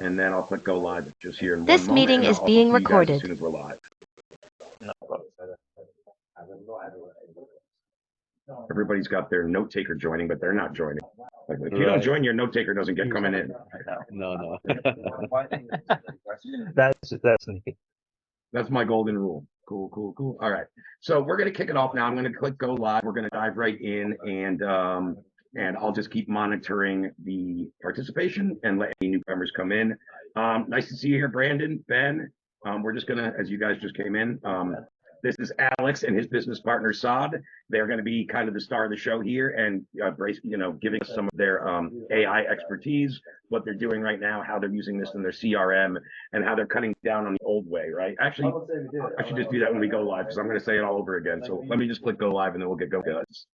and then I'll click go live just here in one This moment, meeting and is I'll being talk to you guys as recorded. soon as we're live. No problem. Everybody's got their note taker joining, but they're not joining. Like, if you don't join, your note taker doesn't get coming in. No. That's sneaky. That's my golden rule. Cool. All right. So we're going to kick it off now. I'm going to click go live. We're going to dive right in, and I'll just keep monitoring the participation and let any newcomers come in. Nice to see you here, Brandon, Ben. We're just going to, as you guys just came in, this is Alex and his business partner, Saad. They're going to be kind of the star of the show here and, giving us some of their AI expertise, what they're doing right now, how they're using this in their CRM, and how they're cutting down on the old way, right? Actually, I should just do that when we go live because I'm going to say it all over again. So let me just click go live and then we'll get going, guys.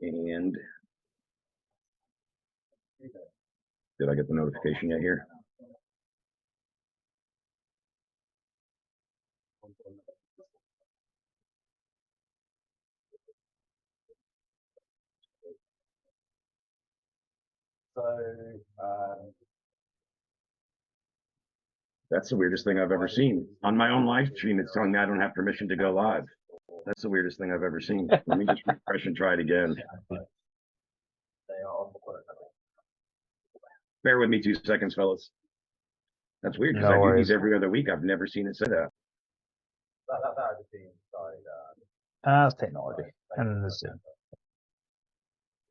And did I get the notification yet here? That's the weirdest thing I've ever seen. On my own live stream, it's telling me I don't have permission to go live. That's the weirdest thing I've ever seen. Let me just refresh and try it again. Bear with me 2 seconds, fellas. That's weird because I do these every other week. I've never seen it say that. That's technology. And the Zoom.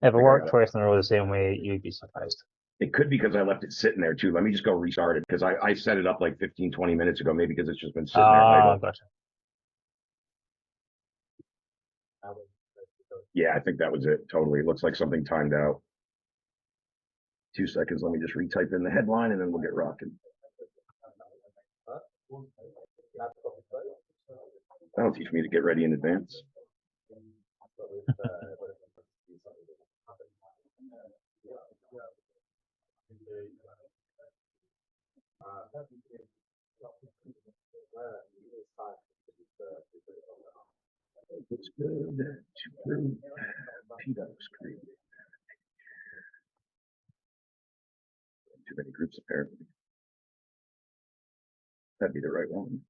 If it worked twice in a row the same way, you'd be surprised. It could be because I left it sitting there too. Let me just go restart it because I set it up like 15, 20 minutes ago, maybe because it's just been sitting there idle. Gotcha. Yeah, I think that was it. Totally. It looks like something timed out. 2 seconds. Let me just retype in the headline and then we'll get rocking. That'll teach me to get ready in advance. Looks good to prove PDOCS created. Too many groups apparently. That'd be the right one.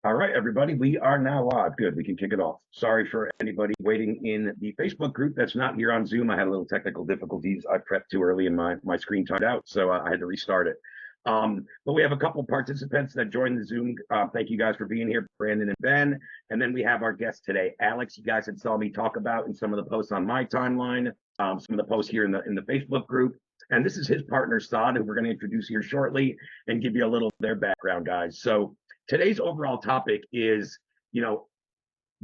All right, everybody, we are now live. Good, we can kick it off. Sorry for anybody waiting in the Facebook group that's not here on Zoom. I had a little technical difficulties. I prepped too early and my screen timed out, so I had to restart it. But we have a couple participants that joined the Zoom. Thank you guys for being here, Brandon and Ben. And then we have our guest today, Alex. You guys had saw me talk about in some of the posts on my timeline, some of the posts here in the Facebook group. And this is his partner, Saad, who we're going to introduce here shortly and give you a little of their background, guys. So today's overall topic is,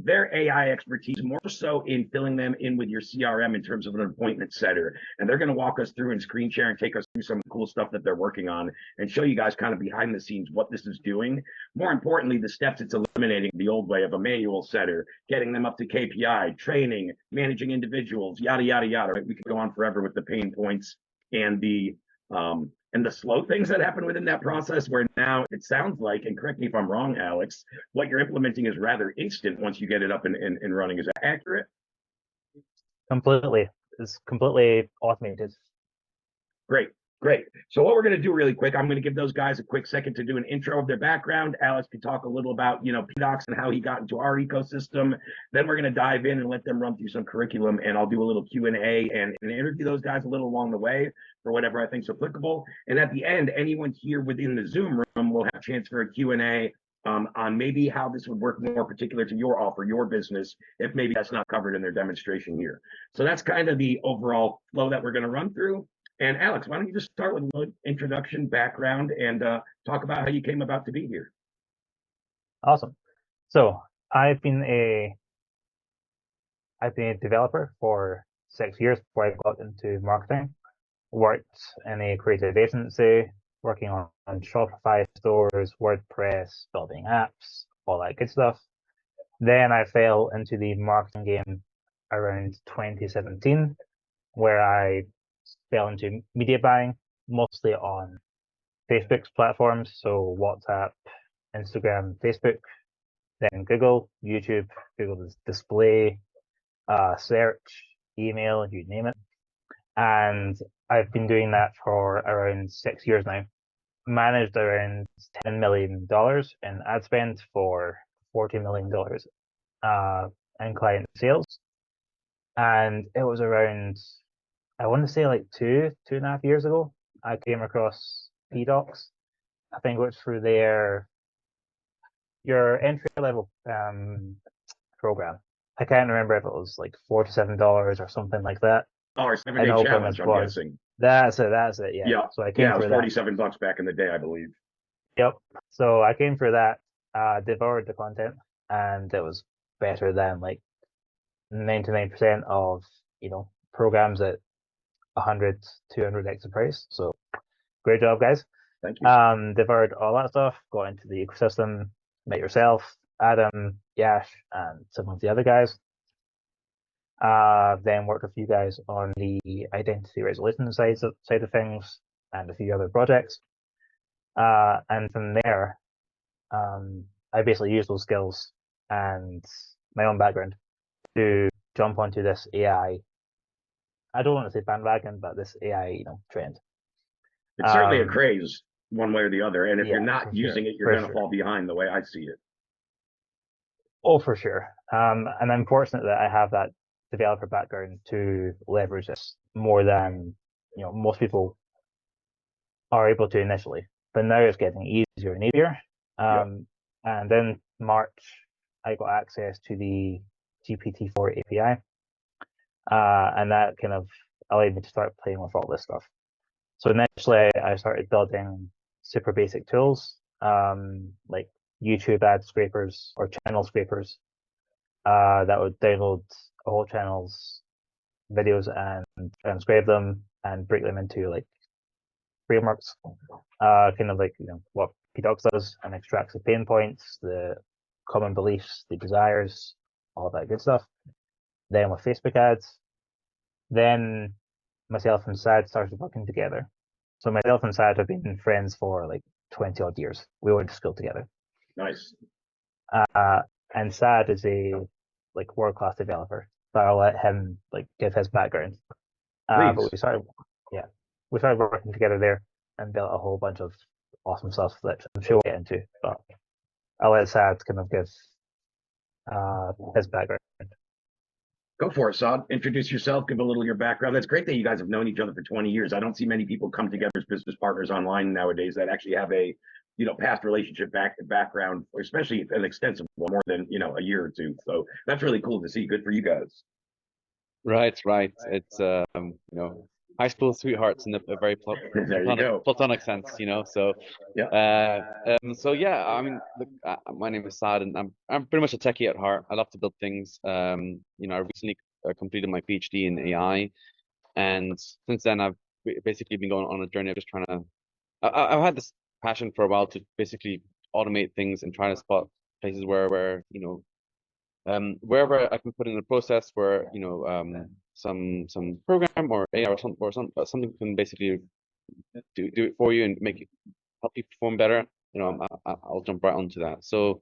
their AI expertise, more so in filling them in with your CRM in terms of an appointment setter. And they're going to walk us through and screen share and take us through some cool stuff that they're working on and show you guys kind of behind the scenes what this is doing. More importantly, the steps it's eliminating the old way of a manual setter, getting them up to KPI, training, managing individuals, yada, yada, yada. Right? We could go on forever with the pain points and the slow things that happen within that process, where now it sounds like, and correct me if I'm wrong, Alex, what you're implementing is rather instant once you get it up and running. Is that accurate? Completely. It's completely automated. Great. So what we're going to do really quick, I'm going to give those guys a quick second to do an intro of their background. Alex can talk a little about, PDOCS and how he got into our ecosystem. Then we're going to dive in and let them run through some curriculum, and I'll do a little Q&A and interview those guys a little along the way for whatever I think is applicable. And at the end, anyone here within the Zoom room will have a chance for a Q&A on maybe how this would work more particular to your offer, your business, if maybe that's not covered in their demonstration here. So that's kind of the overall flow that we're going to run through. And Alex, why don't you just start with a little introduction, background, and talk about how you came about to be here. Awesome. So I've been a developer for 6 years before I got into marketing. Worked in a creative agency, working on Shopify stores, WordPress, building apps, all that good stuff. Then I fell into the marketing game around 2017, where I fell into media buying, mostly on Facebook's platforms, so WhatsApp, Instagram, Facebook, then Google, YouTube, Google Display, search, email, you name it. And I've been doing that for around 6 years now. Managed around $10 million in ad spend for $40 million in client sales. And it was around, I want to say like 2.5 years ago, I came across PDOCS. I think it was through your entry level program. I can't remember if it was like $47 or something like that. Oh, our 7-day challenge, I'm guessing. That's it, yeah. Yeah. So I came it was through that. $47 back in the day, I believe. Yep. So I came through that, devoured the content, and it was better than like 99% of, programs at 100, 200x the price. So great job, guys. Thank you. Devoured all that stuff, got into the ecosystem, met yourself, Adam, Yash, and some of the other guys. Then worked with you guys on the identity resolution side of things and a few other projects. And from there, I basically used those skills and my own background to jump onto this AI. I don't want to say bandwagon, but this AI, trend. It's certainly a craze one way or the other. And if yeah, you're not using it, you're going to fall behind the way I see it. Oh, for sure. And I'm fortunate that I have that developer background to leverage this more than, most people are able to initially. But now it's getting easier and easier. And then March, I got access to the GPT-4 API. And that kind of allowed me to start playing with all this stuff. So initially, I started building super basic tools, like YouTube ad scrapers or channel scrapers, that would download a whole channel's videos and transcribe them and break them into like frameworks, kind of like what PDOCS does, and extracts the pain points, the common beliefs, the desires, all that good stuff. Then with Facebook ads, then myself and Sad started working together. So myself and Sad have been friends for like 20 odd years. We went to school together. Nice. And Sad is a like world-class developer, but I'll let him like give his background. But we started working together there and built a whole bunch of awesome stuff that I'm sure we'll get into. But I'll let Sad kind of give his background. Go for it, Saad. Introduce yourself, give a little of your background. That's great that you guys have known each other for 20 years. I don't see many people come together as business partners online nowadays that actually have a, past relationship background, especially an extensive one, more than, a year or two. So that's really cool to see. Good for you guys. Right. It's, high school sweethearts in a very platonic sense, So, I mean, look, my name is Saad, and I'm pretty much a techie at heart. I love to build things. I recently completed my PhD in AI, and since then I've basically been going on a journey of just trying to. I've had this passion for a while to basically automate things and try to spot places where wherever I can put in a process where some program or AI or something can basically do it for you and help you perform better. I'll jump right onto that. So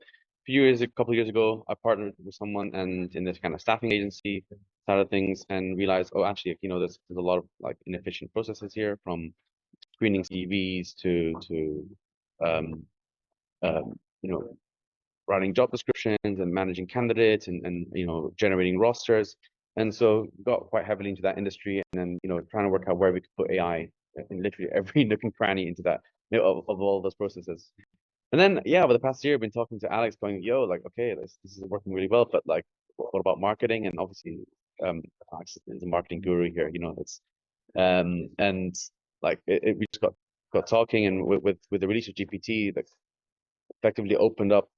a couple of years ago, I partnered with someone and in this kind of staffing agency side of things and realized, oh, actually, there's a lot of like inefficient processes here, from screening CVs to writing job descriptions and managing candidates and generating rosters. And so got quite heavily into that industry, and then trying to work out where we could put AI in literally every nook and cranny into that, of all those processes. And then over the past year I've been talking to Alex, going, yo, like, okay, this is working really well, but like, what about marketing? And obviously Alex is a marketing guru here, it's and like we just got talking, and with the release of GPT, like effectively opened up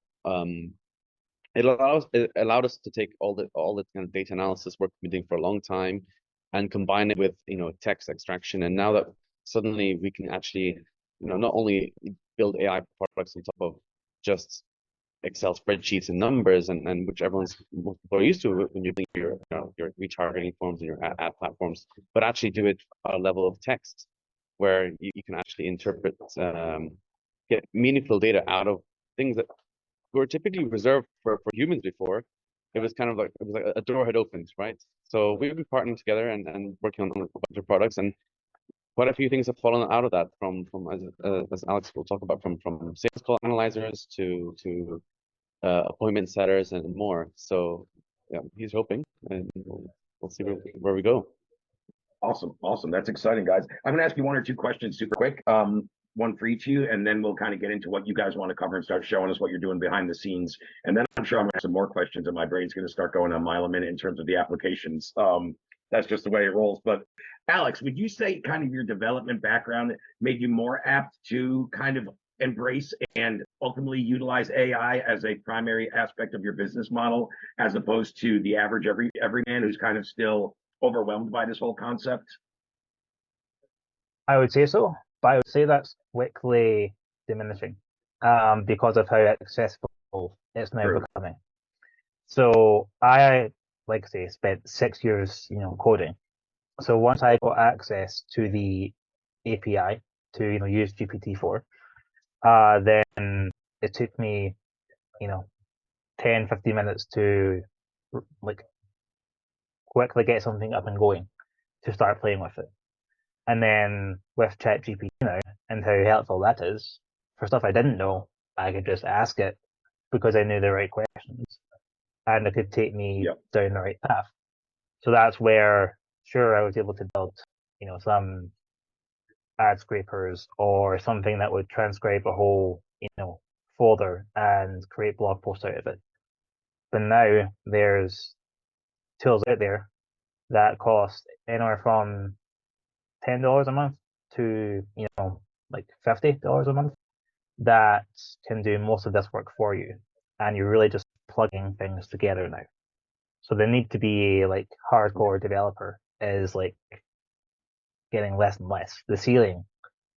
it allowed us to take all the kind of data analysis work we've been doing for a long time and combine it with text extraction. And now that suddenly we can actually not only build AI products on top of just Excel spreadsheets and numbers, and which most people are used to when you're doing your retargeting forms and your ad platforms, but actually do it at a level of text. where you can actually interpret, get meaningful data out of things that were typically reserved for humans before. It was kind of like, it was like a door had opened, right? So we've been partnering together and working on a bunch of products, and quite a few things have fallen out of that from as Alex will talk about, from sales call analyzers to appointment setters and more. So yeah, he's hoping, and we'll see where we go. Awesome. Awesome. That's exciting, guys. I'm going to ask you one or two questions super quick. One for each of you, and then we'll kind of get into what you guys want to cover and start showing us what you're doing behind the scenes. And then I'm sure I'm going to have some more questions, and my brain's going to start going a mile a minute in terms of the applications. That's just the way it rolls. But Alex, would you say kind of your development background made you more apt to kind of embrace and ultimately utilize AI as a primary aspect of your business model, as opposed to the average everyman who's kind of still overwhelmed by this whole concept? I would say so, but I would say that's quickly diminishing because of how accessible it's now True. becoming. So I, like I say, spent 6 years, coding. So once I got access to the API to, use GPT-4, then it took me, 10, 15 minutes to like quickly get something up and going to start playing with it. And then with ChatGPT now and how helpful that is, for stuff I didn't know, I could just ask it because I knew the right questions, and it could take me down the right path. So that's where, sure, I was able to build, some ad scrapers or something that would transcribe a whole, folder and create blog posts out of it. But now there's tools out there that cost anywhere from $10 a month to, like $50 a month that can do most of this work for you. And you're really just plugging things together now. So the need to be like hardcore developer is like getting less and less. The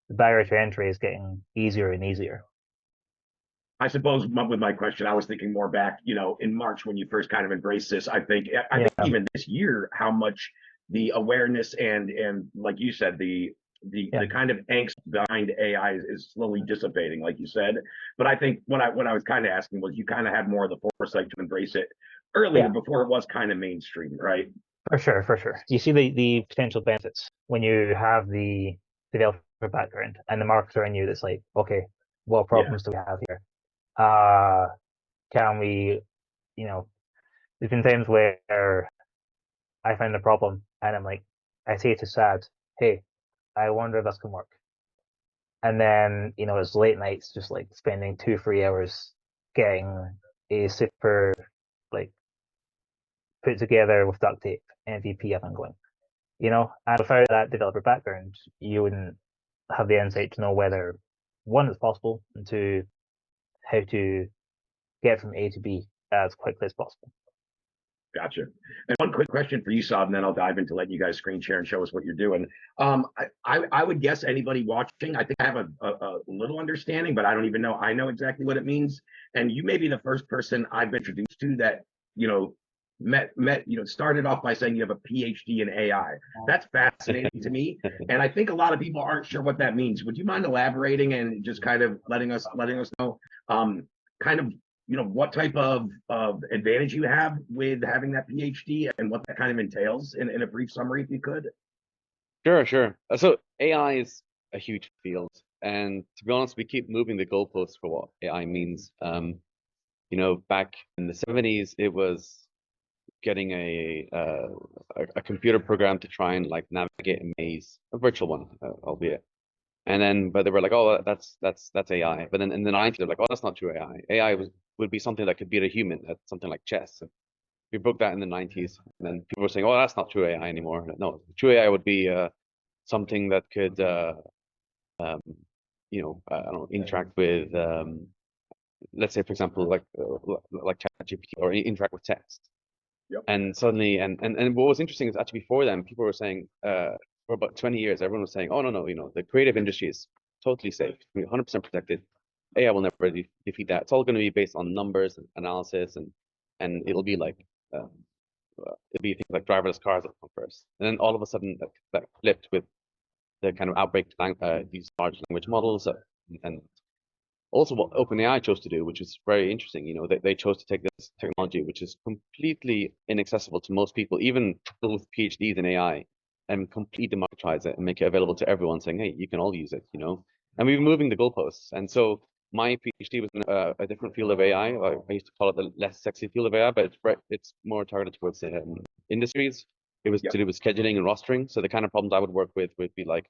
barrier to entry is getting easier and easier. I suppose with my question, I was thinking more back, in March when you first kind of embraced this. I think even this year, how much the awareness and like you said, the kind of angst behind AI is slowly dissipating, like you said. But I think what I was kind of asking was, you kind of had more of the foresight to embrace it earlier before it was kind of mainstream, right? For sure, for sure. You see the potential benefits when you have the developer background and the marketer in you that's like, okay, what problems do we have here? Can we, there's been times where I find a problem and I'm like, I say to Sad, hey, I wonder if this can work. And then, it's late nights, just like spending 2-3 hours getting a super, like, put together with duct tape MVP up and going. And without that developer background, you wouldn't have the insight to know whether, one, it's possible, and two, how to get from A to B as quickly as possible. Gotcha. And one quick question for you, Saad, and then I'll dive into letting you guys screen share and show us what you're doing. I would guess anybody watching, I think I have a little understanding, but I don't even know I know exactly what it means. And you may be the first person I've been introduced to that, started off by saying you have a PhD in AI. That's fascinating to me. And I think a lot of people aren't sure what that means. Would you mind elaborating and just kind of letting us know kind of what type of advantage you have with having that PhD and what that kind of entails in a brief summary, if you could? Sure. So AI is a huge field, and to be honest, we keep moving the goalposts for what AI means. Back in the 70s, it was getting a computer program to try and like navigate a maze, a virtual one, albeit. But they were like, oh, that's AI. But then in the 90s, they're like, oh, that's not true AI. AI would be something that could beat a human at something like chess. So we broke that in the 90s, and then people were saying, oh, that's not true AI anymore. No, true AI would be something that could, I don't know, interact with, let's say, for example, like ChatGPT, or interact with text. Yep. And suddenly, and what was interesting is actually before then, people were saying, for about 20 years, everyone was saying, oh, no, the creative industry is totally safe, 100% protected. AI will never defeat that. It's all going to be based on numbers and analysis, and it'll be like, it'll be things like driverless cars that come first. And then all of a sudden, that flipped with the kind of outbreak these large language models, and also what OpenAI chose to do, which is very interesting. You know, they chose to take this technology, which is completely inaccessible to most people, even people with PhDs in AI, and completely democratize it and make it available to everyone, saying, "Hey, you can all use it." You know, and we've been moving the goalposts. And so my PhD was in a different field of AI. I used to call it the less sexy field of AI, but it's more targeted towards industries. It was to do with scheduling and rostering. So the kind of problems I would work with would be like,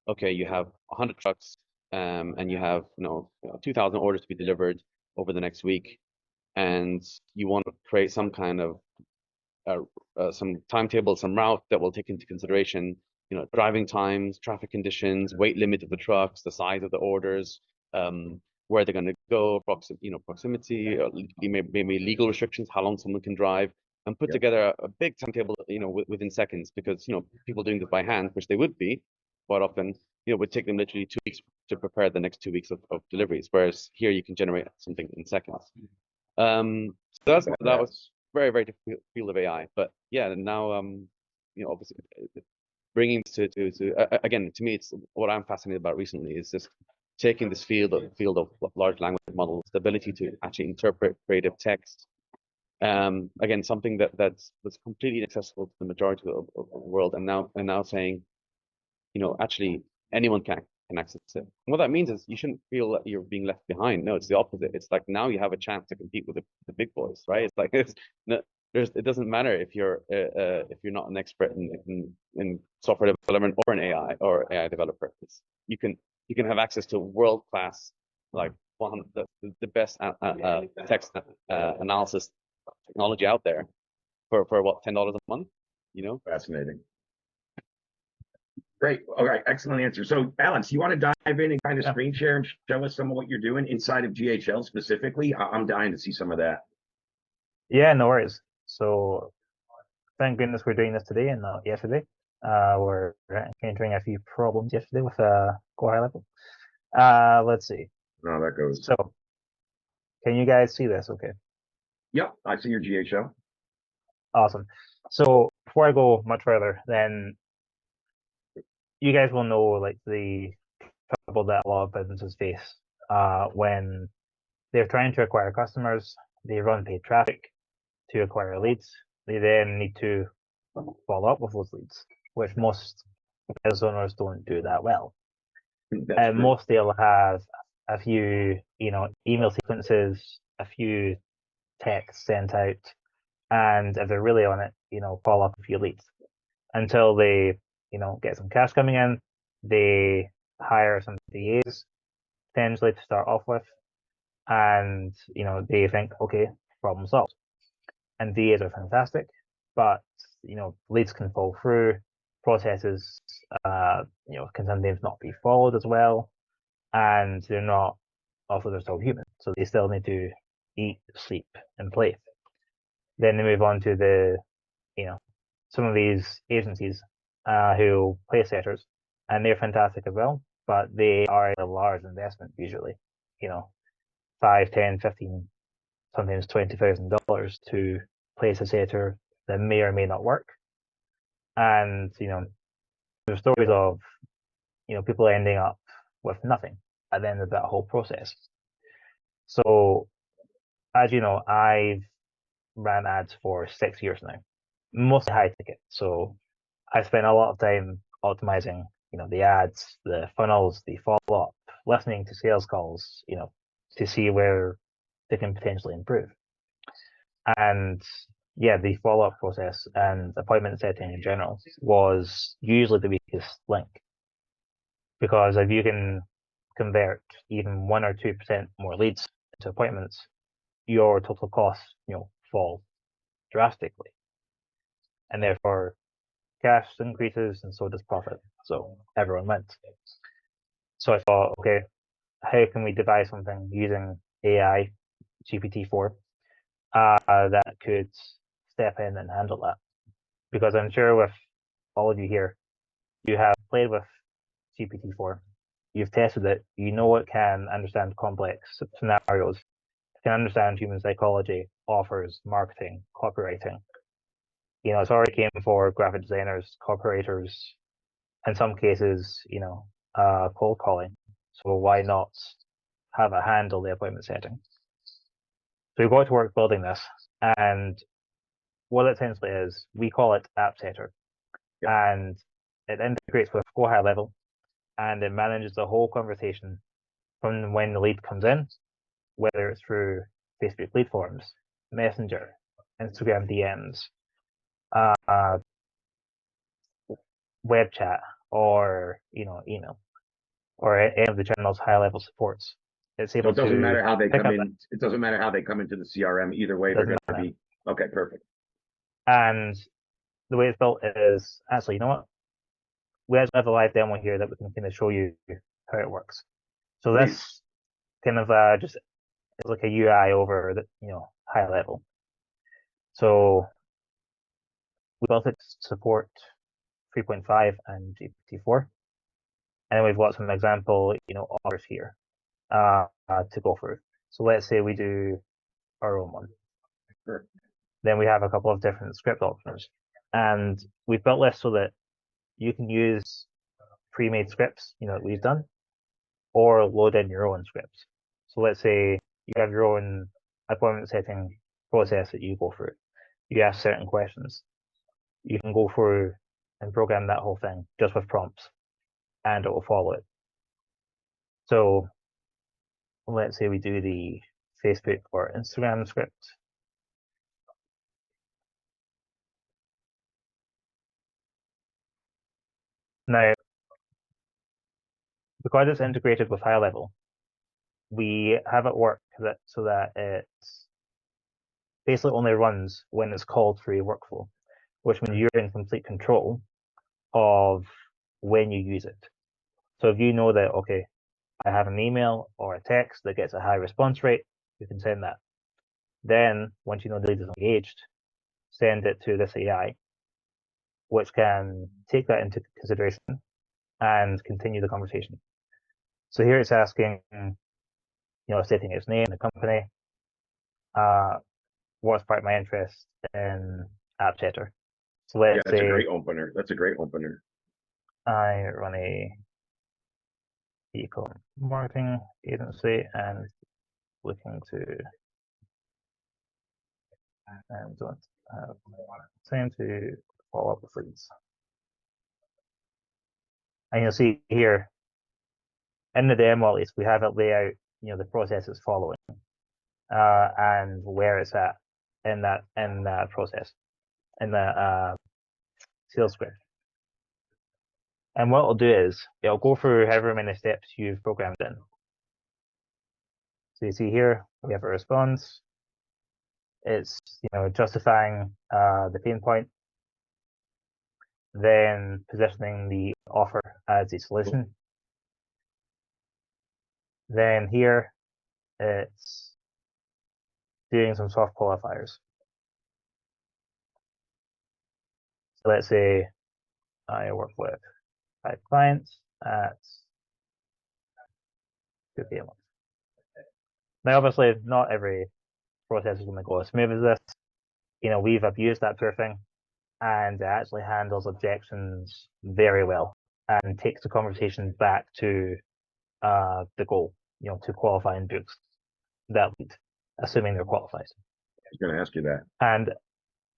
okay, you have 100 trucks, and you have 2,000 orders to be delivered over the next week, and you want to create some kind of some timetable, some route that will take into consideration, driving times, traffic conditions, weight limit of the trucks, the size of the orders, where they're going to go, proximity, maybe legal restrictions, how long someone can drive, and put together a big timetable, within seconds, because people doing this by hand, which they would be quite often, would take them literally 2 weeks to prepare the next 2 weeks of deliveries, whereas here you can generate something in seconds. So that was very, very difficult field of AI, but yeah, now obviously bringing to again, to me, it's what I'm fascinated about recently is just taking this field of large language models, the ability to actually interpret creative text. Again, something that was completely inaccessible to the majority of the world, and now saying, actually anyone can access it. And what that means is you shouldn't feel that you're being left behind. No, it's the opposite. It's like now you have a chance to compete with the big boys, right? It's like it doesn't matter if you're not an expert in software development or an AI developer. You can have access to world class, like the best text analysis technology out there for what, $10 a month, Fascinating. Great. All right. Excellent answer. So, Alex, you want to dive in and kind of screen share and show us some of what you're doing inside of GHL specifically? I'm dying to see some of that. Yeah, no worries. So, thank goodness we're doing this today and not yesterday. We're encountering a few problems yesterday with core high level. Let's see. Oh, that goes. So, can you guys see this? Okay. Yep, I see your GHL. Awesome. So, before I go much further, then you guys will know like the trouble that a lot of businesses face when they're trying to acquire customers. They run paid traffic to acquire leads. They then need to follow up with those leads, which most business owners don't do that well. Most they'll have a few, email sequences, a few texts sent out, and if they're really on it, follow up a few leads until they, get some cash coming in. They hire some DAs potentially to start off with, and they think, okay, problem solved. And DAs are fantastic, but leads can fall through, processes can sometimes not be followed as well, and they're not, also they're still human, so they still need to eat, sleep, and play. Then they move on to the some of these agencies who play setters, and they're fantastic as well, but they are a large investment usually, 5, 10, 15, sometimes $20,000 to place a setter that may or may not work. And there's stories of people ending up with nothing at the end of that whole process. So as you know, I've ran ads for 6 years now, mostly high ticket. So I spent a lot of time optimizing the ads, the funnels, the follow up, listening to sales calls, to see where they can potentially improve. And yeah, the follow up process and appointment setting in general was usually the weakest link, because if you can convert even 1 or 2% more leads into appointments, your total costs fall drastically, and therefore cash increases and so does profit. So everyone wins. So I thought, okay, how can we devise something using AI, GPT-4, that could step in and handle that? Because I'm sure with all of you here, you have played with GPT-4, you've tested it, you know it can understand complex scenarios, it can understand human psychology, offers, marketing, copywriting. It's already came for graphic designers, copywriters, in some cases, cold calling. So why not have it handle the appointment setting? So we got to work building this, and what it essentially is, we call it App Setter, and it integrates with Go High Level, and it manages the whole conversation from when the lead comes in, whether it's through Facebook lead forms, Messenger, Instagram DMs, web chat, or email, or any of the channel's high-level supports. It's So able it doesn't to matter how they pick come up. in. It doesn't matter how they come into the CRM. Either way, they're Doesn't going to matter. be okay. Perfect. And the way it's built is actually, you know what? We actually have a live demo here that we can kind of show you how it works. So Please. this kind of just is like a UI over the high level. So we built it to support 3.5 and GPT-4, and then we've got some example offers here to go through. So let's say we do our own one. Sure. Then we have a couple of different script options, and we've built this so that you can use pre-made scripts that we've done, or load in your own scripts. So let's say you have your own appointment setting process that you go through. You ask certain questions. You can go through and program that whole thing just with prompts, and it will follow it. So let's say we do the Facebook or Instagram script. Now, because it's integrated with high level, we have it work so that it basically only runs when it's called through a workflow, which means you're in complete control of when you use it. So if you know that, okay, I have an email or a text that gets a high response rate, you can send that. Then, once you know the lead is engaged, send it to this AI, which can take that into consideration and continue the conversation. So here it's asking, stating its name, the company, what's part of my interest in App Setter. So let's that's say a great opener. That's a great opener. I run a e-com marketing agency and looking to and don't have time to follow up with leads. And you'll see here in the demo, at least, we have it lay out, the process it's following, and where it's at in that process, in the sales script. And what it'll do is it'll go through however many steps you've programmed in. So you see here we have a response. It's justifying the pain point, then positioning the offer as a solution. Then here it's doing some soft qualifiers. So let's say I work with 5 clients at 2 p.m. Now, obviously, not every process is going to go as smooth as this. We've abused that proofing, and it actually handles objections very well and takes the conversation back to the goal, to qualify and book that lead, assuming they're qualified. I was going to ask you that. And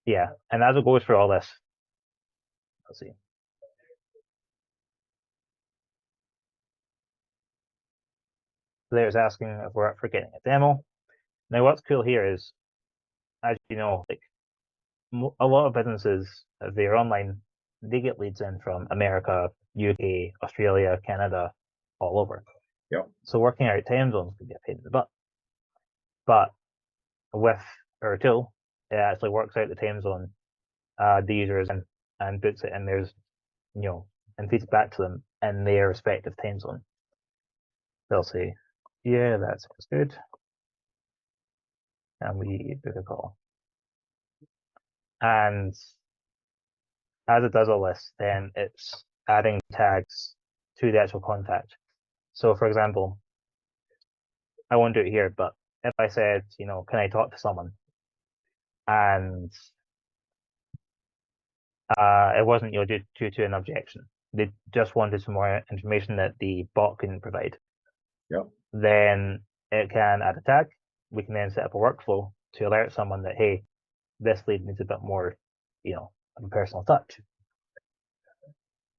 yeah, and as it goes through all this, let's see. There's asking if we're up for getting a demo. Now, what's cool here is, as you know, like a lot of businesses, if they're online, they get leads in from America, UK, Australia, Canada, all over. Yep. So working out time zones can be a pain in the butt. But with our tool, it actually works out the time zone the user is in and puts it in theirs, and feeds it back to them in their respective time zone. They'll say, yeah, that sounds good. And we book a call. And as it does all this, then it's adding tags to the actual contact. So for example, I won't do it here, but if I said, can I talk to someone? And it wasn't due to an objection. they just wanted some more information that the bot couldn't provide. Yep. Then it can add a tag. We can then set up a workflow to alert someone that, hey, this lead needs a bit more, of a personal touch.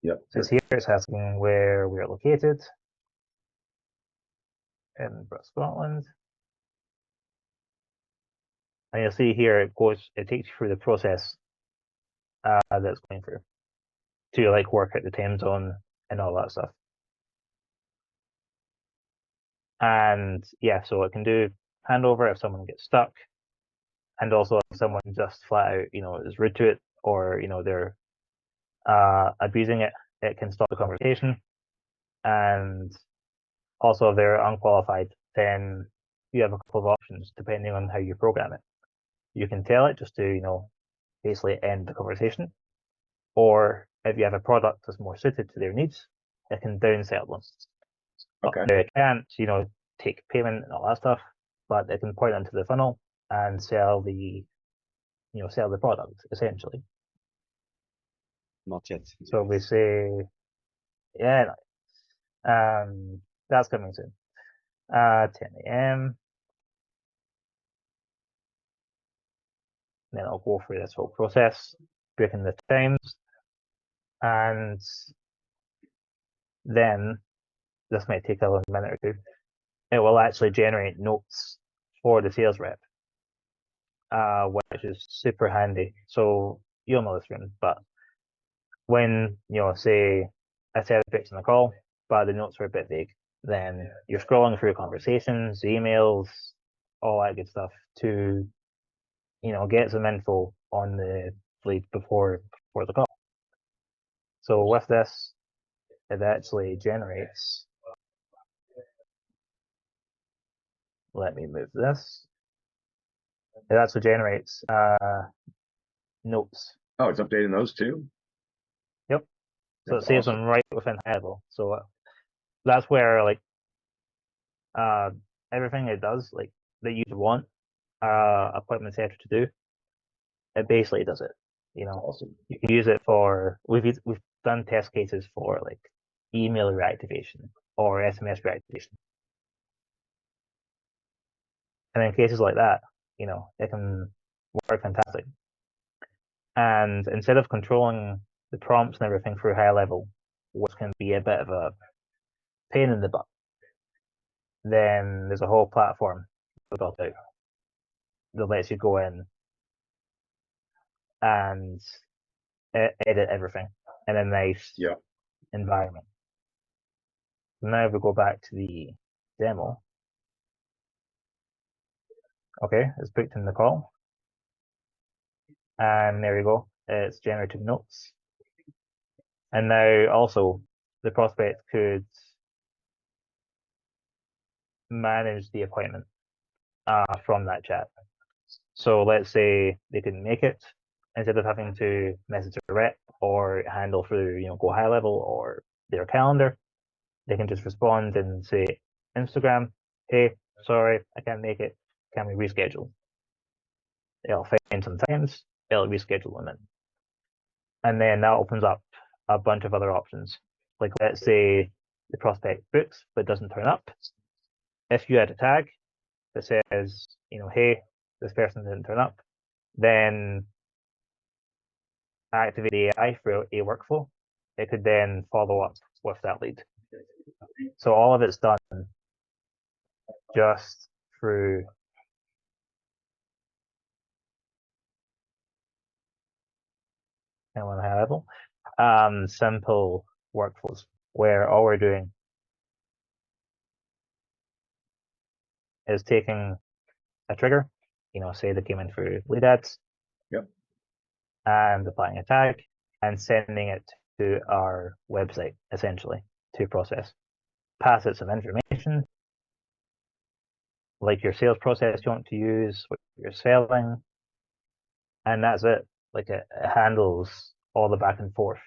Yep. So it's here, it's asking where we're located. Edinburgh, Scotland. And you'll see here it takes you through the process that's going through to like work out the time zone and all that stuff. And yeah, so it can do handover if someone gets stuck, and also if someone just flat out, is rude to it, or they're abusing it, it can stop the conversation. And also if they're unqualified, then you have a couple of options depending on how you program it. You can tell it just to, basically end the conversation. Or if you have a product that's more suited to their needs, it can downsell them. Okay. It can't, take payment and all that stuff, but it can point them to the funnel and sell the product essentially. Not yet. So we say, yeah, that's coming soon. 10 a.m. Then I'll go through this whole process, breaking the times, and then this might take a minute or two. It will actually generate notes for the sales rep, which is super handy. So you'll know this, but when say I said a pitch in the call, but the notes are a bit vague, then you're scrolling through conversations, emails, all that good stuff to get some info on the lead before the call. So with this, it actually generates. Let me move this. It actually generates notes. Oh, it's updating those too? Yep. So That's it saves awesome. them right within high level. So that's where everything it does, that you want appointment setter to do, it basically does it. Awesome. You can use it for we've done test cases for email reactivation or SMS reactivation. And in cases like that, it can work fantastic. And instead of controlling the prompts and everything through high level, which can be a bit of a pain in the butt, then there's a whole platform built out that lets you go in and edit everything in a nice environment. Now if we go back to the demo. Okay, it's booked in the call. And there we go. It's generated notes. And now also the prospect could manage the appointment from that chat. So let's say they couldn't make it, instead of having to message a rep or handle through, go high level or their calendar, they can just respond and say, Instagram, hey, sorry, I can't make it. Can we reschedule? It'll find some times, it'll reschedule them in. And then that opens up a bunch of other options. Like let's say the prospect books but doesn't turn up. If you add a tag that says, hey, this person didn't turn up, then activate the AI through a workflow. It could then follow up with that lead. So all of it's done just through on a high level, simple workflows where all we're doing is taking a trigger, say they came in through lead ads, and applying a tag and sending it to our website essentially to process. Pass it some information, like your sales process you want to use, what you're selling, and that's it. It handles all the back and forth.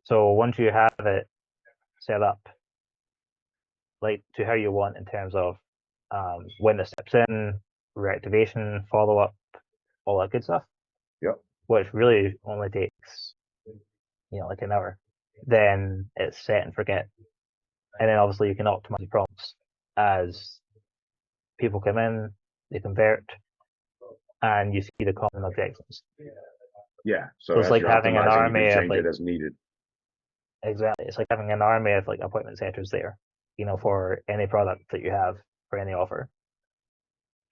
So once you have it set up, to how you want in terms of when the steps in, reactivation, follow up, all that good stuff. Yep. Which really only takes, an hour. then it's set and forget. And then obviously you can optimize the prompts as people come in, they convert, and you see the common objections. Yeah, So so it's as like you're having an optimizing, you can army of change like it as needed. exactly. It's like having an army of like appointment setters there, for any product that you have for any offer.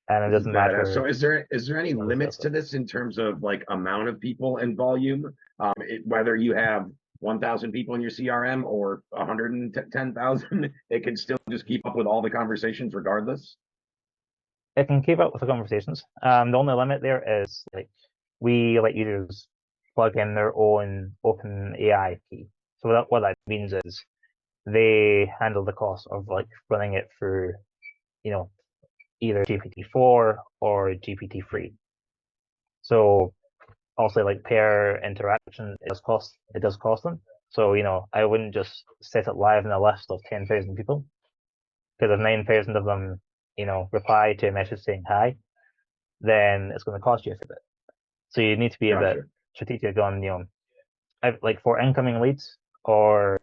And it This is doesn't badass. So matter is there any other limits stuff. to this in terms of like amount of people and volume? Whether you have 1,000 people in your CRM or 110,000, it can still just keep up with all the conversations regardless. It can keep up with the conversations. The only limit there is like we let users plug in their own open AI key. So what that means is they handle the cost of like running it through, either GPT-4 or GPT-3. So also like per interaction, it does cost them. So, I wouldn't just set it live in a list of 10,000 people, because if 9,000 of them, reply to a message saying hi, then it's going to cost you a bit. So you need to be a bit Gotcha. strategic on, like for incoming leads, or,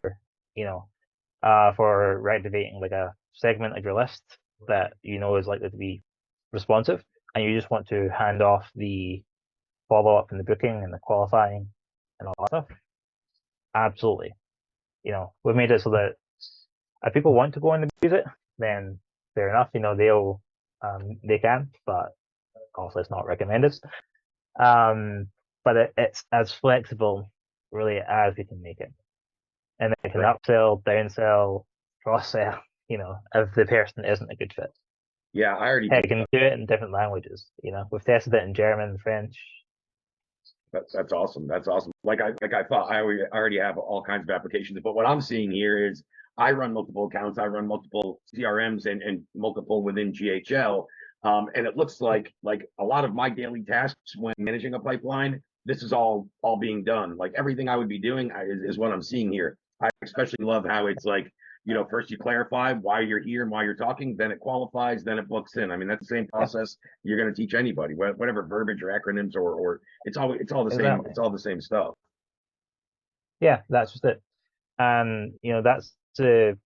for reactivating like a segment of your list that is likely to be responsive, and you just want to hand off the follow-up and the booking and the qualifying and all that stuff. Absolutely. We've made it so that if people want to go and use it, then fair enough, they can, but also it's not recommended. But it's as flexible really as we can make it. And then it can Right. upsell, downsell, cross-sell, if the person isn't a good fit. Yeah, I already It can do it in different languages, we've tested it in German, French. That's awesome. That's awesome. Like I thought, I already have all kinds of applications, but what I'm seeing here is I run multiple accounts, I run multiple CRMs and multiple within GHL. And it looks like a lot of my daily tasks when managing a pipeline, this is all being done. Like everything I would be doing is what I'm seeing here. I especially love how it's like, first you clarify why you're here and why you're talking, then it qualifies, then it books in. I mean, that's the same process you're going to teach anybody, whatever verbiage or acronyms or it's all the same. Exactly. It's all the same stuff. Yeah, that's just it. And that's the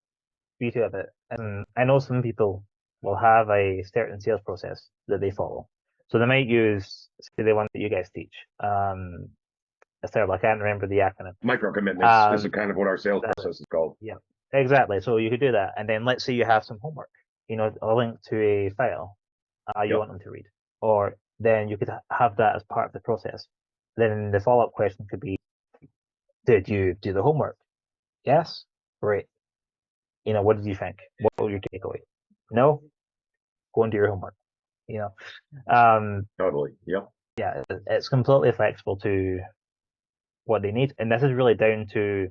beauty of it. And I know some people will have a certain sales process that they follow. So they might use, say, the one that you guys teach. It's terrible. I can't remember the acronym. Micro commitments is Um, kind of what our sales that, process is called. yeah, exactly. So you could do that, and then let's say you have some homework. A link to a file you Yep. want them to read, or then you could have that as part of the process. Then the follow-up question could be, did you do the homework? Yes? Great. What did you think? What was your takeaway? No? Go and do your homework. Totally. Yep. Yeah, it's completely flexible to what they need. And this is really down to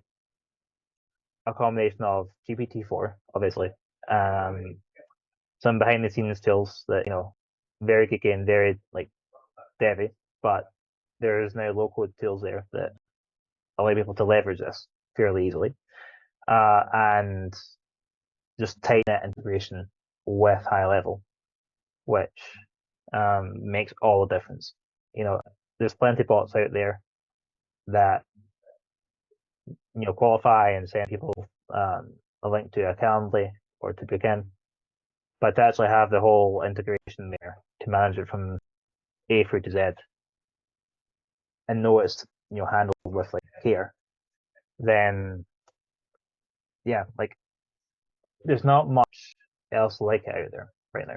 a combination of GPT-4, obviously, some behind the scenes tools that, very geeky and very like devy, but there's now low code tools there that allow people to leverage this fairly easily. And just tight net integration with high level, which makes all the difference. There's plenty of bots out there that qualify and send people a link to a Calendly or to book in, but to actually have the whole integration there to manage it from A through to Z and know it's handled with like care, then yeah, like there's not much else like it out there right now.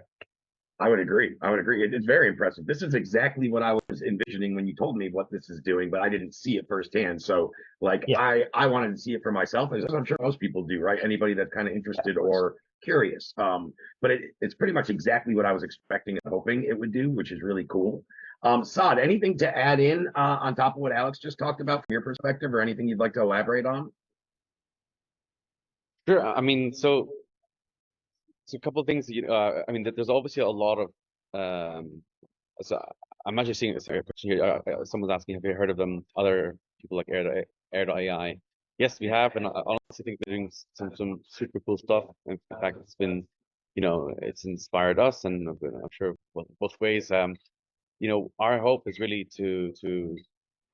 I would agree. I would agree. It's very impressive. This is exactly what I was envisioning when you told me what this is doing, but I didn't see it firsthand. So, like, Yeah, I wanted to see it for myself, as I'm sure most people do, right? Anybody that's kind of interested or curious. But it's pretty much exactly what I was expecting and hoping it would do, which is really cool. Saad, anything to add in on top of what Alex just talked about from your perspective, or anything you'd like to elaborate on? Sure. I mean, so a couple of things. I mean, there's obviously a lot of. So I'm actually seeing this question here. Someone's asking, have you heard of other people like Air.ai? Yes, we have, and I honestly think they're doing some super cool stuff. In fact, it's been, it's inspired us, and I'm sure both ways. Our hope is really to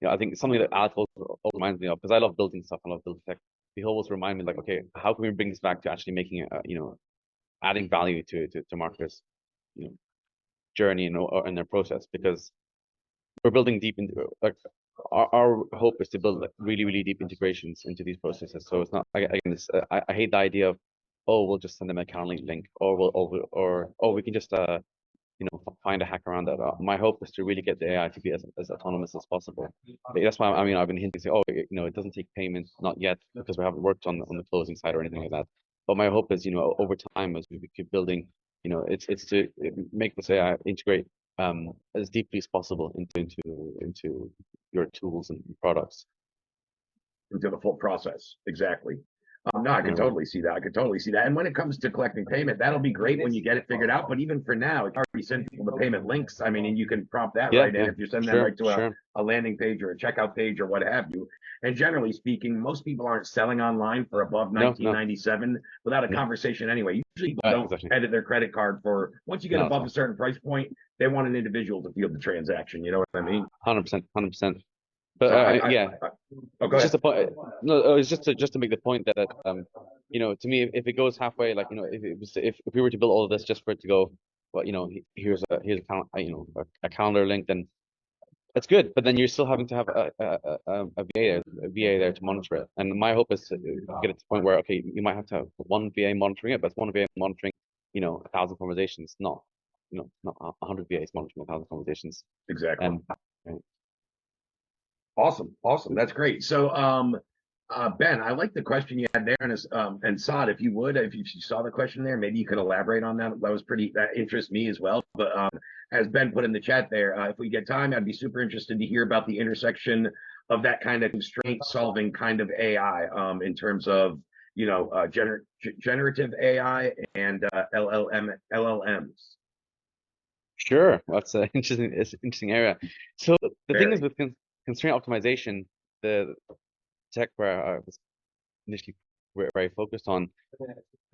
I think something that Alex also reminds me of, because I love building stuff, I love building tech. He always remind me like, okay, how can we bring this back to actually making it, adding value to marketers, journey or in their process, because we're building deep into like our hope is to build like really really deep integrations into these processes. So it's not again, I hate the idea of, oh, we'll just send them a Calendly link, or we can just find a hack around that. My hope is to really get the AI to be as autonomous as possible. But that's why I've been hinting, say, oh, it doesn't take payments, not yet, because we haven't worked on the closing side or anything like that. But my hope is, over time, as we keep building, it's to make this AI integrate as deeply as possible into your tools and products. Into the full process. Exactly. No, I can totally see that. I could totally see that. And when it comes to collecting payment, that'll be great when you get it figured out. But even for now, it's already sent people the payment links. I mean, and you can prompt that right in if you send them right to a landing page or a checkout page or what have you. And generally speaking, most people aren't selling online for above 1997 without a conversation anyway. Usually people don't edit their credit card for, once you get above a certain price point, they want an individual to field the transaction. You know what I mean? 100%, 100%. But it's just a point. No, it's just to make the point that to me, if it goes halfway, like if we were to build all of this just for it to go, well, here's a calendar link, then that's good. But then you're still having to have a VA there to monitor it. And my hope is to get it to the point where, okay, you might have to have one VA monitoring it, but it's one VA monitoring 1,000 conversations, not 100 VAs monitoring 1,000 conversations. Exactly. Awesome. That's great. So, Ben, I like the question you had there, and Saad, if you saw the question there, maybe you could elaborate on that. That interests me as well. But as Ben put in the chat there, if we get time, I'd be super interested to hear about the intersection of that kind of constraint solving kind of AI, in terms of generative AI and LLMs. Sure, that's an interesting area. So the thing is with constraint optimization, the tech where I was initially very focused on,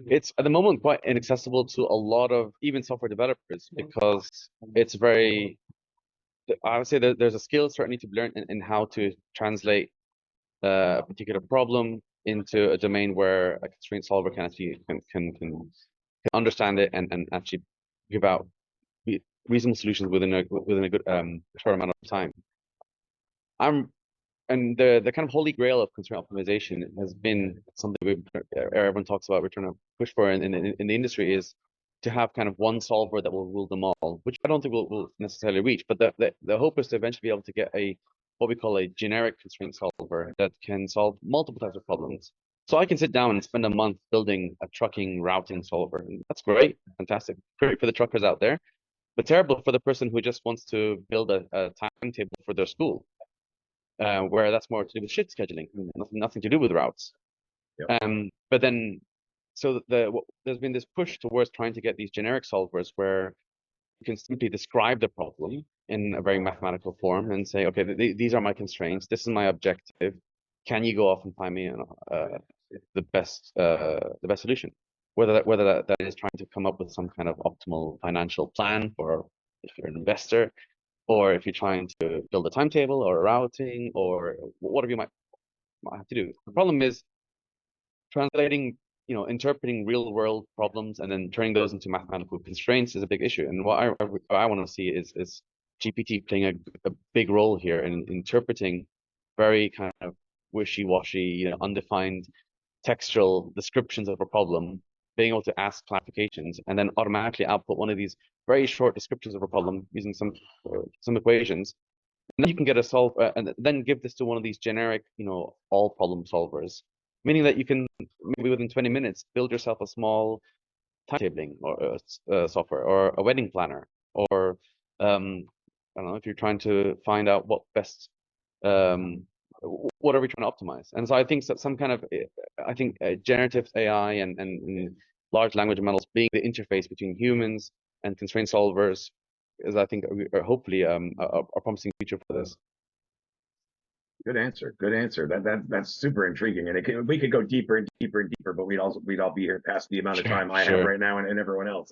it's at the moment quite inaccessible to a lot of even software developers, because it's very, I would say that there's a skill certainly to learn in how to translate a particular problem into a domain where a constraint solver can actually can understand it and actually give out reasonable solutions within a good short amount of time. And the kind of holy grail of constraint optimization has been something everyone talks about. We're trying to push for in the industry, is to have kind of one solver that will rule them all, which I don't think we'll necessarily reach. But the hope is to eventually be able to get what we call a generic constraint solver that can solve multiple types of problems. So I can sit down and spend a month building a trucking routing solver, and that's great, fantastic, great for the truckers out there, but terrible for the person who just wants to build a timetable for their school, where that's more to do with shift scheduling, nothing to do with routes. Yep. But then, so there's been this push towards trying to get these generic solvers where you can simply describe the problem in a very mathematical form and say, okay, these are my constraints, this is my objective. Can you go off and find me the best solution? Whether that is trying to come up with some kind of optimal financial plan for if you're an investor, or if you're trying to build a timetable or a routing or whatever you might have to do. The problem is translating, interpreting real world problems and then turning those into mathematical constraints is a big issue. And what I want to see is GPT playing a big role here in interpreting very kind of wishy-washy, undefined textual descriptions of a problem, being able to ask clarifications, and then automatically output one of these very short descriptions of a problem using some equations. And then you can get a solve, and then give this to one of these generic, all problem solvers, meaning that you can maybe within 20 minutes build yourself a small timetabling or software, or a wedding planner, or I don't know, if you're trying to find out what best what are we trying to optimize. And so I think some kind of generative AI and large language models being the interface between humans and constraint solvers is, I think, hopefully a promising future for this. Good answer. Good answer. That's super intriguing, and we could go deeper and deeper and deeper, but we'd all be here past the amount of time I have Sure. right now and everyone else.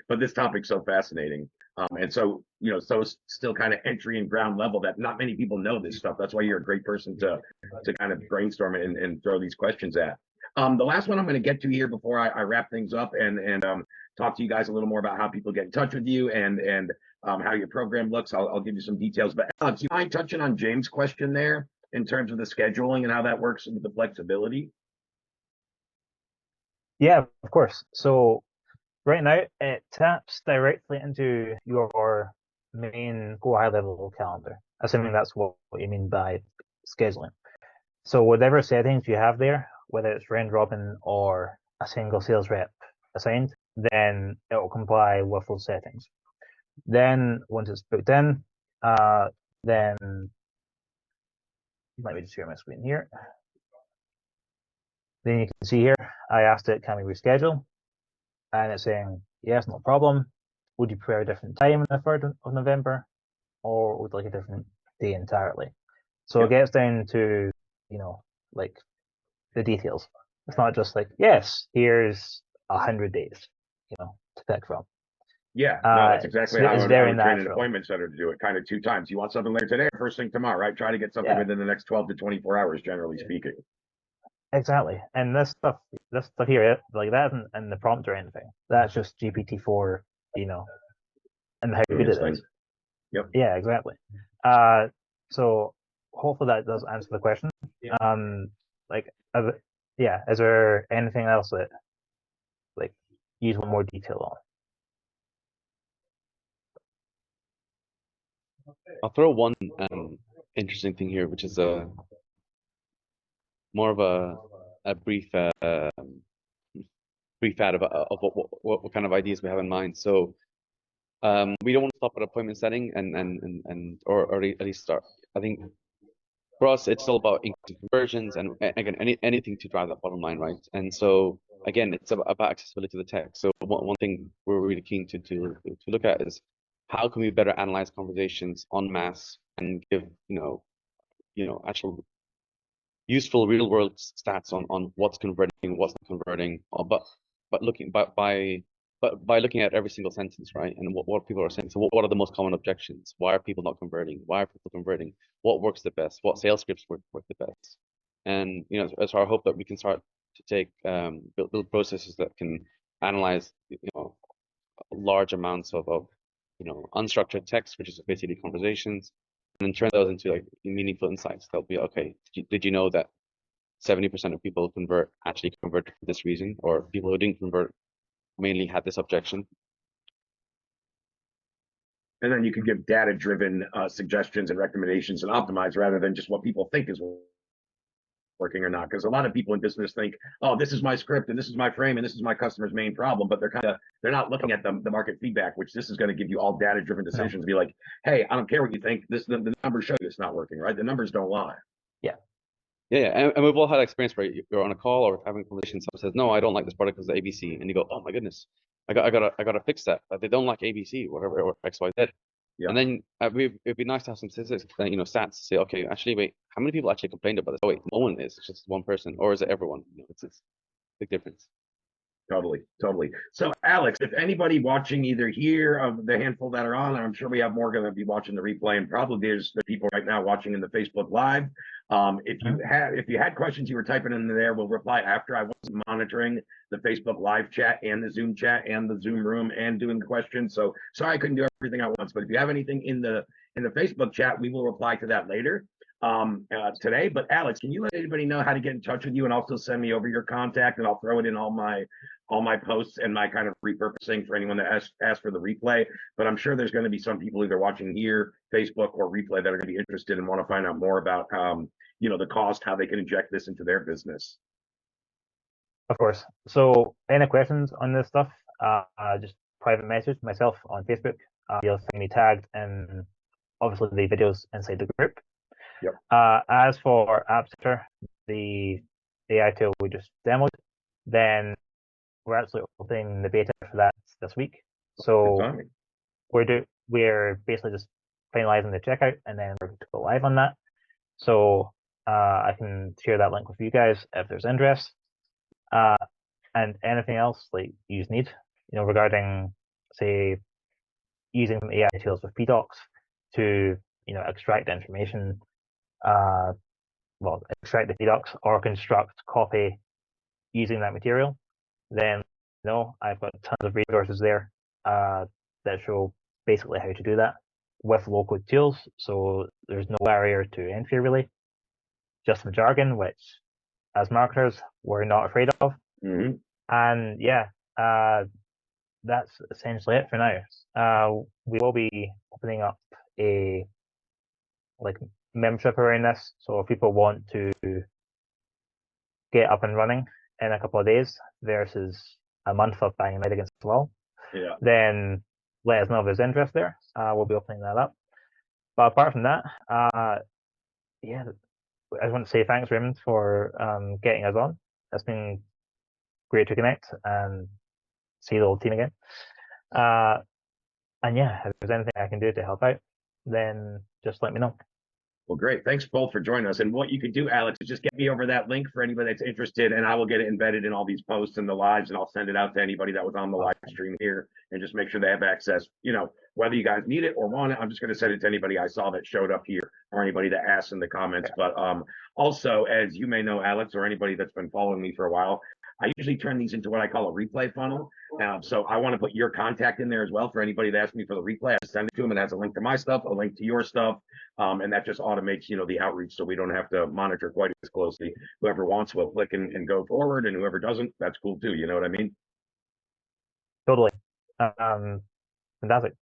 But this topic's so fascinating, and so still kind of entry and ground level that not many people know this stuff. That's why you're a great person to kind of brainstorm and throw these questions at. The last one I'm going to get to here before I wrap things up and talk to you guys a little more about how people get in touch with you and how your program looks. I'll give you some details. But Alex, you mind touching on James' question there in terms of the scheduling and how that works with the flexibility? Yeah, of course. So right now it taps directly into your main Go High Level calendar, assuming that's what you mean by scheduling. So whatever settings you have there, whether it's round robin or a single sales rep assigned, then it will comply with those settings. Then once it's booked in, then let me just share my screen here. Then you can see here, I asked it, can we reschedule? And it's saying, yes, no problem. Would you prefer a different time on the 3rd of November, or would you like a different day entirely? So it gets down to, like the details. It's not just like, yes, here's 100 days, to pick from. Yeah, no, that's exactly how I would train an appointment setter to do it, kind of 2 times. You want something later today or first thing tomorrow, right? Try to get something within the next 12 to 24 hours, generally speaking. Exactly. And this stuff here, like that isn't in the prompt or anything. That's just GPT-4, and how good it is. Yep. Yeah, exactly. So hopefully that does answer the question. Is there anything else that use one more detail on? I'll throw one interesting thing here, which is more of a brief ad of what kind of ideas we have in mind. So we don't want to stop at appointment setting or at least start. I think for us it's still about increasing conversions and again anything to drive that bottom line, right? And so again, it's about accessibility to the tech. So one thing we're really keen to look at is how can we better analyze conversations en masse and give actual useful real world stats on what's converting, what's not converting, but looking by looking at every single sentence, right? And what people are saying. So what are the most common objections? Why are people not converting? Why are people converting? What works the best? What sales scripts work the best? And it's our hope that we can start to take build processes that can analyze large amounts of unstructured text, which is basically conversations, and then turn those into like meaningful insights. They'll be okay. Did you know that 70% of people actually convert for this reason, or people who didn't convert mainly had this objection? And then you can give data-driven suggestions and recommendations and optimize rather than just what people think is working or not. Because a lot of people in business think, oh, this is my script and this is my frame and this is my customer's main problem, but they're not looking at the market feedback, which this is going to give you all data-driven decisions. Be like, hey, I don't care what you think. The numbers show you it's not working, right? The numbers don't lie. Yeah, and we've all had experience where you're on a call or having a conversation. Someone says, "No, I don't like this product because of ABC," and you go, "Oh my goodness, I gotta fix that." But they don't like ABC, whatever, or X, Y, Z. Yeah. And then it'd be nice to have some statistics, stats to say, okay, actually, wait, how many people actually complained about this? Oh wait, no one is. It's just one person, or is it everyone? It's a big difference. Totally. So, Alex, if anybody watching either here of the handful that are on, I'm sure we have more going to be watching the replay, and probably there's the people right now watching in the Facebook Live. If you had questions, you were typing in there. We'll reply after. I was monitoring the Facebook Live chat and the Zoom chat and the Zoom room and doing the questions. So sorry I couldn't do everything at once. But if you have anything in the Facebook chat, we will reply to that later today. But Alex, can you let anybody know how to get in touch with you and also send me over your contact, and I'll throw it in all my posts and my kind of repurposing for anyone that asks for the replay. But I'm sure there's going to be some people either watching here, Facebook, or replay that are going to be interested and want to find out more about the cost, how they can inject this into their business. Of course. So any questions on this stuff, just private message myself on Facebook. You'll find me tagged in obviously the videos inside the group. Yep. As for AppSetter, the AI tool we just demoed, then we're actually opening the beta for that this week. So we're basically just finalizing the checkout, and then we're going to go live on that. So I can share that link with you guys if there's interest. And anything else like you need, regarding, say, using AI tools with PDOCS to, extract information, extract the PDOCS or construct copy using that material, then I've got tons of resources there that show basically how to do that with low-code tools. So there's no barrier to entry really, just the jargon, which as marketers we're not afraid of. Mhm. And yeah, that's essentially it for now. We will be opening up a membership around this. So if people want to get up and running in a couple of days versus a month of banging my head against the wall, Yeah. then let us know if there's interest there. We'll be opening that up. But apart from that, yeah, I just want to say thanks, Raymond, for getting us on. It's been great to connect and see the whole team again. And yeah, if there's anything I can do to help out, then just let me know. Well, great. Thanks both for joining us. And what you could do, Alex, is just get me over that link for anybody that's interested, and I will get it embedded in all these posts and the lives, and I'll send it out to anybody that was on the live stream here, and just make sure they have access. Whether you guys need it or want it, I'm just going to send it to anybody I saw that showed up here, or anybody that asked in the comments. But also, as you may know, Alex, or anybody that's been following me for a while, I usually turn these into what I call a replay funnel. So I want to put your contact in there as well for anybody that asks me for the replay. I send it to them. It has a link to my stuff, a link to your stuff, and that just automates, the outreach, so we don't have to monitor quite as closely. Whoever wants will click and go forward, and whoever doesn't, that's cool too. You know what I mean? Totally. Fantastic.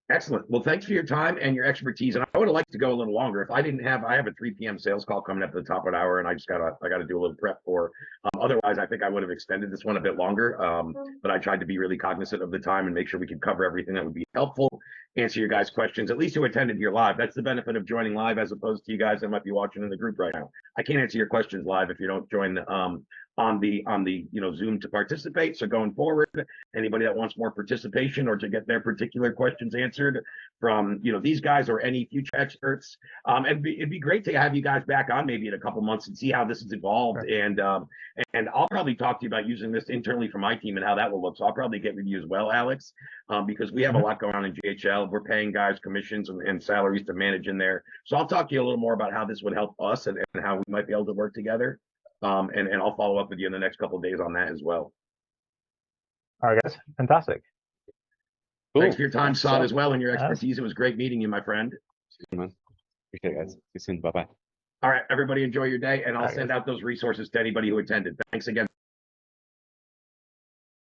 Excellent. Well, thanks for your time and your expertise. And I would have liked to go a little longer. If I didn't have, I have a 3 p.m. sales call coming up at the top of an hour, and I gotta do a little prep for. Otherwise, I think I would have extended this one a bit longer. But I tried to be really cognizant of the time and make sure we could cover everything that would be helpful, answer your guys' questions, at least who attended your live. That's the benefit of joining live, as opposed to you guys that might be watching in the group right now. I can't answer your questions live if you don't join on the Zoom to participate. So going forward, anybody that wants more participation or to get their particular questions answered from these guys or any future experts, it'd be great to have you guys back on maybe in a couple months and see how this has evolved. Sure. And I'll probably talk to you about using this internally for my team and how that will look. So I'll probably get with you as well, Alex, because we have a lot going on in GHL. We're paying guys commissions and salaries to manage in there. So I'll talk to you a little more about how this would help us and how we might be able to work together. And I'll follow up with you in the next couple of days on that as well. All right, guys. Fantastic. Cool. Thanks for your time, Saad, as well, and your expertise. It was great meeting you, my friend. See you, man. Appreciate it, guys. See you soon. Bye-bye. All right, everybody, enjoy your day, and I'll send out those resources to anybody who attended. Thanks again.